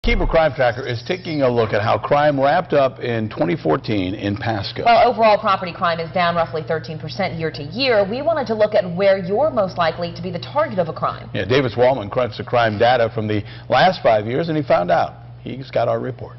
Cable Crime Tracker is taking a look at how crime wrapped up in 2014 in Pasco. Well, overall property crime is down roughly 13% year to year. We wanted to look at where you're most likely to be the target of a crime. Yeah, Davis Wallman crunched the crime data from the last 5 years, and he found out. He's got our report.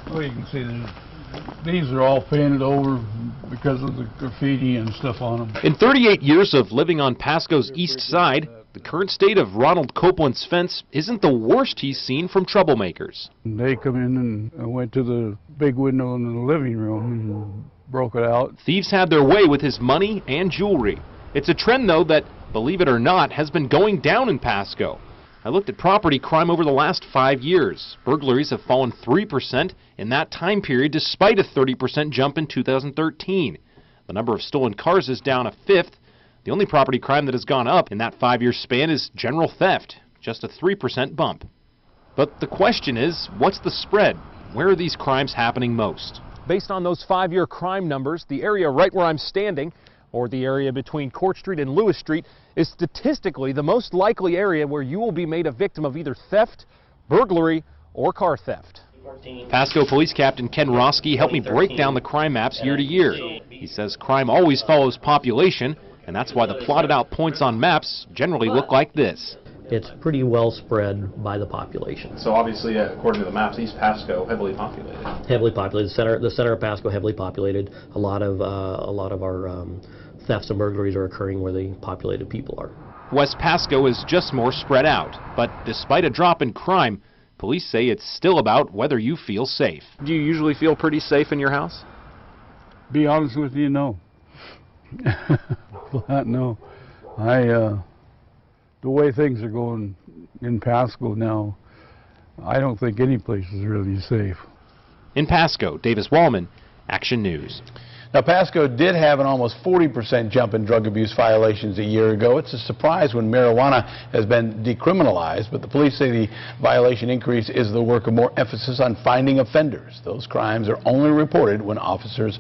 Well, you can see these are all painted over because of the graffiti and stuff on them. In 38 years of living on Pasco's east side, the current state of Ronald Copeland's fence isn't the worst he's seen from troublemakers. They come in and went to the big window in the living room and broke it out. Thieves had their way with his money and jewelry. It's a trend, though, that, believe it or not, has been going down in Pasco. I looked at property crime over the last 5 years. Burglaries have fallen 3% in that time period, despite a 30% jump in 2013. The number of stolen cars is down a fifth. The only property crime that has gone up in that 5-year span is general theft, just a 3% bump. But the question is, what's the spread? Where are these crimes happening most? Based on those 5-year crime numbers, the area right where I'm standing, or the area between Court Street and Lewis Street, is statistically the most likely area where you will be made a victim of either theft, burglary, or car theft. Pasco Police Captain Ken Roski helped me break down the crime maps year to year. He says crime always follows population, and that's why the plotted out points on maps generally look like this. It's pretty well spread by the population. So obviously, according to the maps, East Pasco heavily populated. Heavily populated. The center of Pasco heavily populated. A lot of our thefts and burglaries are occurring where the populated people are. West Pasco is just more spread out, but despite a drop in crime, police say it's still about whether you feel safe. Do you usually feel pretty safe in your house? Be honest with you, no. No. The way things are going in Pasco now, I don't think any place is really safe. In Pasco, Davis Wallman, Action News. Now, Pasco did have an almost 40% jump in drug abuse violations a year ago. It's a surprise when marijuana has been decriminalized, but the police say the violation increase is the work of more emphasis on finding offenders. Those crimes are only reported when officers